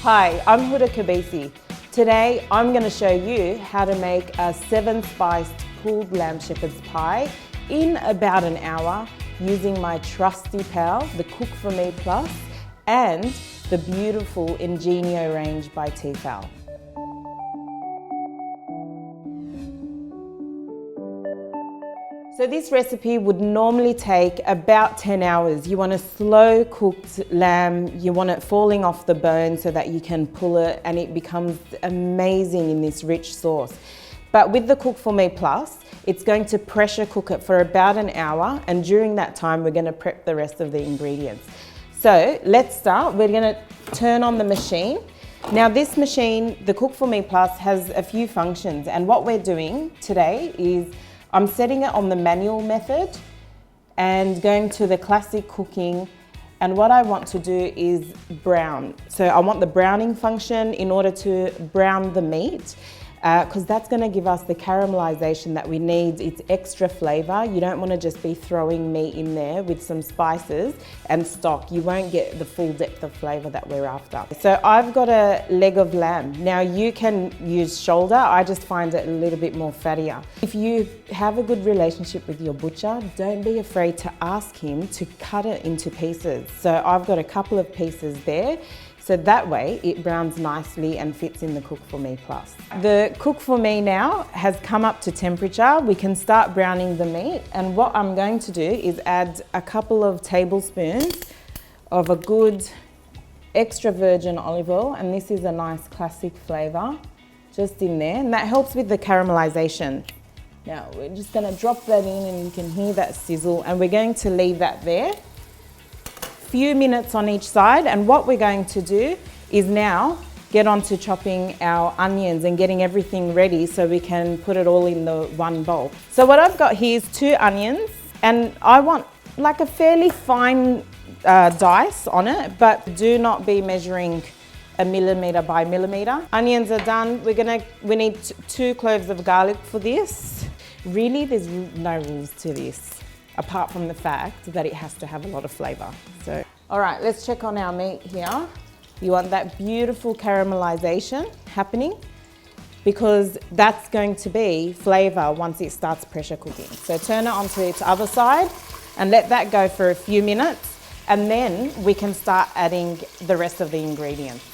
Hi, I'm Hoda. Today I'm going to show you how to make a 7-spiced pulled lamb shepherd's pie in about an hour using my trusty pal, the Cook4Me Plus, and the beautiful Ingenio range by Tefal. So this recipe would normally take about 10 hours. You want a slow cooked lamb, you want it falling off the bone so that you can pull it and it becomes amazing in this rich sauce. But with the Cook4Me Plus, it's going to pressure cook it for about an hour, and during that time we're going to prep the rest of the ingredients. So let's start. We're going to turn on the machine. Now this machine, the Cook4Me Plus, has a few functions, and what we're doing today is I'm setting it on the manual method and going to the classic cooking, and what I want to do is brown. So I want the browning function in order to brown the meat, because that's going to give us the caramelization that we need. It's extra flavor. You don't want to just be throwing meat in there with some spices and stock. You won't get the full depth of flavor that we're after. So I've got a leg of lamb. Now you can use shoulder. I just find it a little bit more fattier. If you have a good relationship with your butcher, don't be afraid to ask him to cut it into pieces. So I've got a couple of pieces there. So that way it browns nicely and fits in the Cook4Me Plus. The Cook4Me now has come up to temperature. We can start browning the meat, and what I'm going to do is add a couple of tablespoons of a good extra virgin olive oil, and this is a nice classic flavour just in there, and that helps with the caramelization. Now we're just going to drop that in, and you can hear that sizzle, and we're going to leave that there. Few minutes on each side, and what we're going to do is now get on to chopping our onions and getting everything ready so we can put it all in the one bowl. So what I've got here is 2 onions, and I want like a fairly fine dice on it, but do not be measuring a millimetre by millimetre. Onions are done. We need 2 cloves of garlic for this. Really, there's no rules to this, apart from the fact that it has to have a lot of flavour. So, all right, let's check on our meat here. You want that beautiful caramelization happening, because that's going to be flavour once it starts pressure cooking. So turn it onto its other side and let that go for a few minutes, and then we can start adding the rest of the ingredients.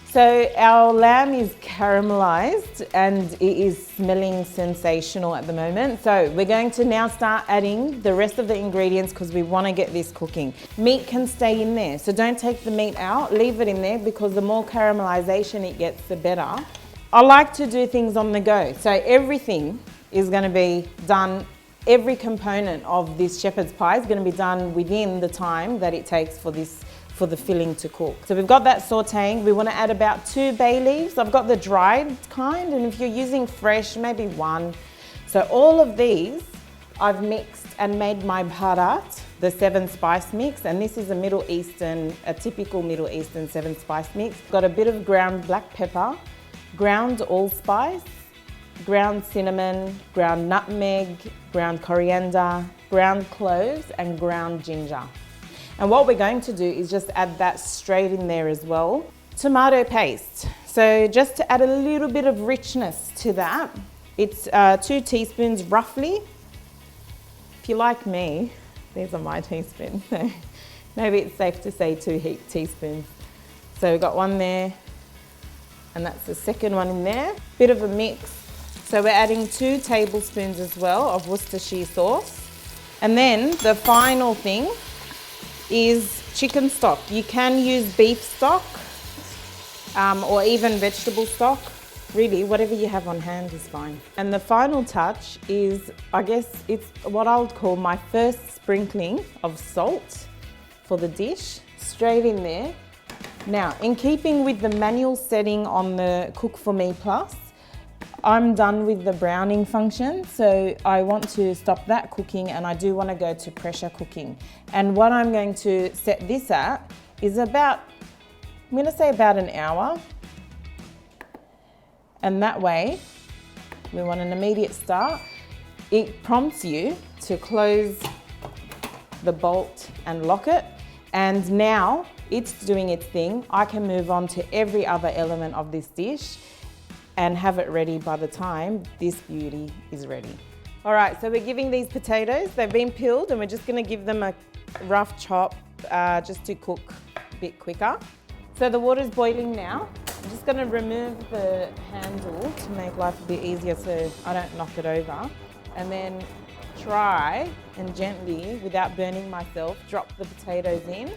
So our lamb is caramelized and it is smelling sensational at the moment. So we're going to now start adding the rest of the ingredients because we want to get this cooking. Meat can stay in there, so don't take the meat out, leave it in there, because the more caramelization it gets, the better. I like to do things on the go. So everything is going to be done, every component of this shepherd's pie is going to be done within the time that it takes for the filling to cook. So we've got that sauteing. We want to add about 2 bay leaves. I've got the dried kind, and if you're using fresh, maybe 1. So all of these I've mixed and made my bharat, the 7-spice mix, and this is a typical Middle Eastern 7-spice mix. Got a bit of ground black pepper, ground allspice, ground cinnamon, ground nutmeg, ground coriander, ground cloves, and ground ginger. And what we're going to do is just add that straight in there as well. Tomato paste. So just to add a little bit of richness to that, it's 2 teaspoons roughly. If you're like me, these are my teaspoons. So maybe it's safe to say 2 teaspoons. So we've got 1 there, and that's the second one in there. Bit of a mix. So we're adding 2 tablespoons as well of Worcestershire sauce. And then the final thing is chicken stock. You can use beef stock or even vegetable stock. Really, whatever you have on hand is fine. And the final touch is, I guess it's what I would call my first sprinkling of salt for the dish, straight in there. Now, in keeping with the manual setting on the Cook4Me Plus, I'm done with the browning function, so I want to stop that cooking, and I do want to go to pressure cooking. And what I'm going to set this at is about, I'm going to say about an hour. And that way, we want an immediate start. It prompts you to close the bolt and lock it. And now it's doing its thing. I can move on to every other element of this dish and have it ready by the time this beauty is ready. All right, so we're giving these potatoes, they've been peeled, and we're just gonna give them a rough chop just to cook a bit quicker. So the water's boiling now. I'm just gonna remove the handle to make life a bit easier so I don't knock it over. And then try and gently, without burning myself, drop the potatoes in.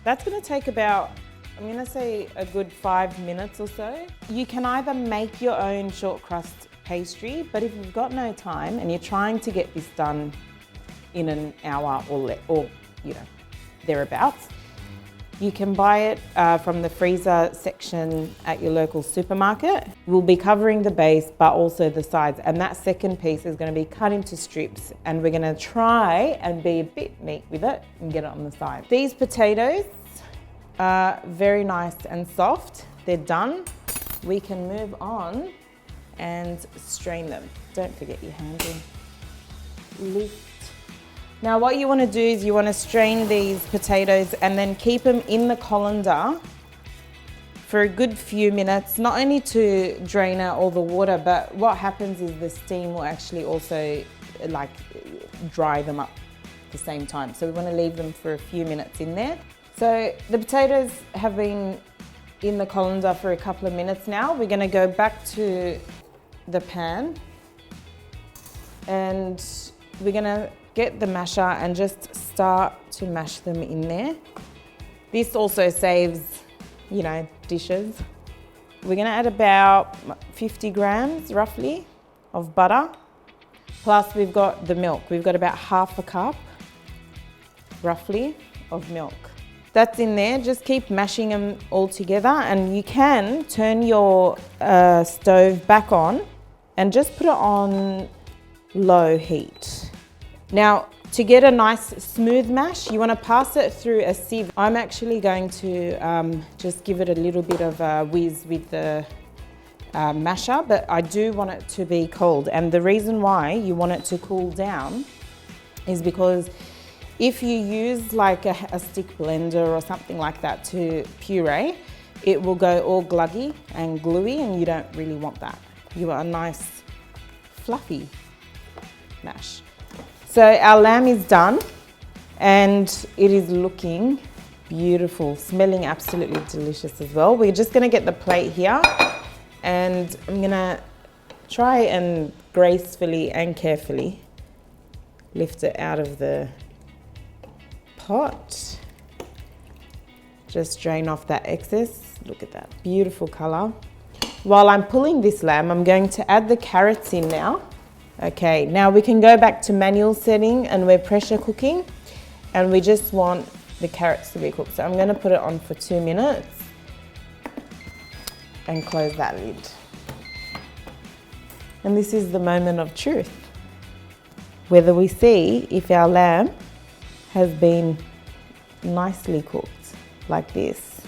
That's gonna take about, I'm gonna say a good 5 minutes or so. You can either make your own short crust pastry, but if you've got no time and you're trying to get this done in an hour or thereabouts, you can buy it from the freezer section at your local supermarket. We'll be covering the base, but also the sides, and that second piece is going to be cut into strips, and we're going to try and be a bit neat with it and get it on the side. These potatoes are very nice and soft. They're done. We can move on and strain them. Don't forget your handle. Lift. Now what you want to do is you want to strain these potatoes and then keep them in the colander for a good few minutes, not only to drain out all the water, but what happens is the steam will actually also like dry them up at the same time. So we want to leave them for a few minutes in there. So the potatoes have been in the colander for a couple of minutes now. We're going to go back to the pan and we're going to get the masher and just start to mash them in there. This also saves, dishes. We're gonna add about 50 grams roughly of butter. Plus we've got the milk. We've got about half a cup roughly of milk. That's in there. Just keep mashing them all together, and you can turn your stove back on and just put it on low heat. Now, to get a nice smooth mash, you want to pass it through a sieve. I'm actually going to just give it a little bit of a whiz with the masher, but I do want it to be cold. And the reason why you want it to cool down is because if you use like a stick blender or something like that to puree, it will go all gluggy and gluey, and you don't really want that. You want a nice fluffy mash. So our lamb is done and it is looking beautiful, smelling absolutely delicious as well. We're just gonna get the plate here and I'm gonna try and gracefully and carefully lift it out of the pot. Just drain off that excess. Look at that beautiful color. While I'm pulling this lamb, I'm going to add the carrots in now. Okay, now we can go back to manual setting and we're pressure cooking, and we just want the carrots to be cooked. So I'm going to put it on for 2 minutes and close that lid. And this is the moment of truth, whether we see if our lamb has been nicely cooked like this.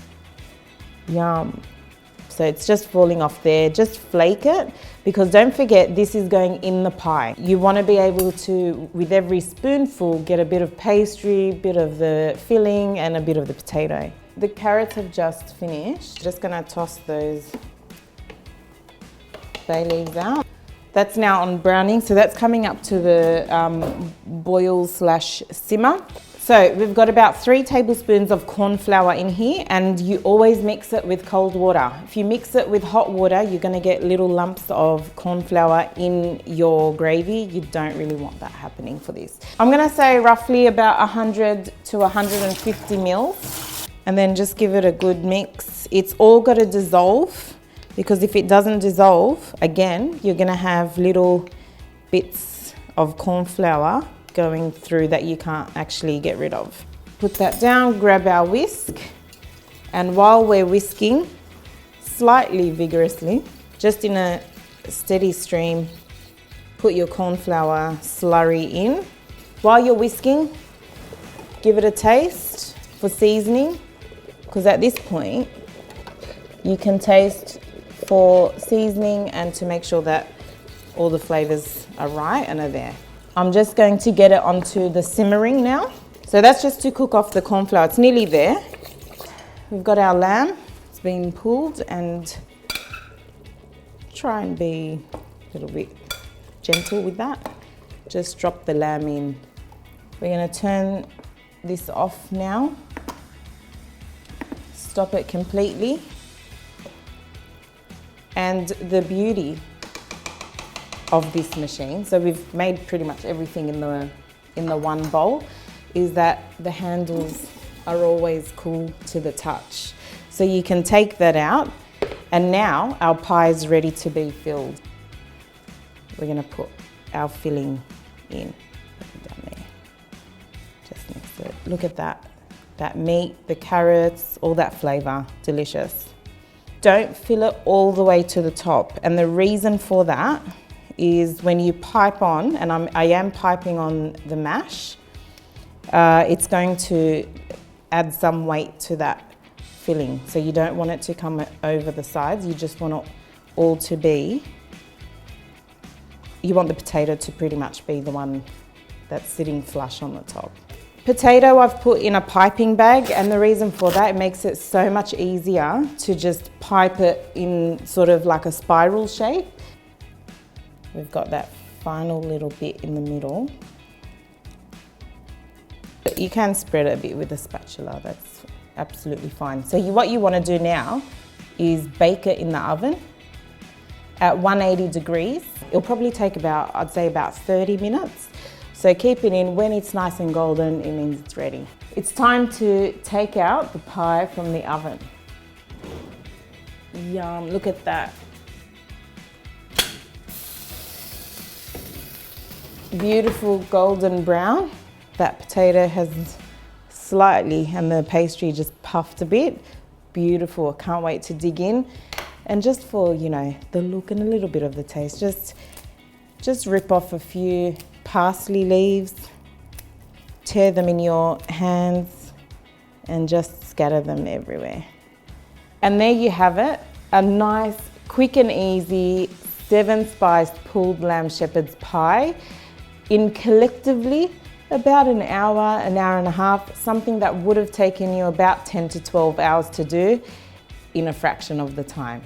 Yum. So it's just falling off there. Just flake it, because don't forget, this is going in the pie. You want to be able to, with every spoonful, get a bit of pastry, bit of the filling and a bit of the potato. The carrots have just finished. Just gonna toss those bay leaves out. That's now on browning, so that's coming up to the boil/simmer. So we've got about 3 tablespoons of corn flour in here, and you always mix it with cold water. If you mix it with hot water, you're gonna get little lumps of corn flour in your gravy. You don't really want that happening for this. I'm gonna say roughly about 100 to 150 mils, and then just give it a good mix. It's all gotta dissolve, because if it doesn't dissolve, again, you're gonna have little bits of corn flour going through that you can't actually get rid of. Put that down, grab our whisk, and while we're whisking, slightly vigorously, just in a steady stream, put your corn flour slurry in. While you're whisking, give it a taste for seasoning, because at this point, you can taste for seasoning and to make sure that all the flavors are right and are there. I'm just going to get it onto the simmering now. So So that's just to cook off the corn flour. It's nearly there. We've got our lamb. It's been pulled, and try and be a little bit gentle with that. Just drop the lamb in. We're going to turn this off now. Stop it completely. And the beauty of this machine, so we've made pretty much everything in the one bowl, is that the handles are always cool to the touch. So you can take that out, and now our pie is ready to be filled. We're going to put our filling in. Down there, just next to it. Look at that meat, the carrots, all that flavour, delicious. Don't fill it all the way to the top, and the reason for that is when you pipe on, and I am piping on the mash, it's going to add some weight to that filling. So you don't want it to come over the sides, you just want it all to be, you want the potato to pretty much be the one that's sitting flush on the top. Potato I've put in a piping bag, and the reason for that, it makes it so much easier to just pipe it in sort of like a spiral shape. We've got that final little bit in the middle. But you can spread it a bit with a spatula, that's absolutely fine. So what you want to do now is bake it in the oven at 180 degrees. It'll probably take about, I'd say about 30 minutes. So keep it in. When it's nice and golden, it means it's ready. It's time to take out the pie from the oven. Yum, look at that. Beautiful golden brown. That potato has slightly, and the pastry just puffed a bit. Beautiful, I can't wait to dig in. And just for, you know, the look and a little bit of the taste, just rip off a few parsley leaves, tear them in your hands, and just scatter them everywhere. And there you have it, a nice, quick and easy 7-spiced pulled lamb shepherd's pie in collectively about an hour and a half, something that would have taken you about 10 to 12 hours to do in a fraction of the time.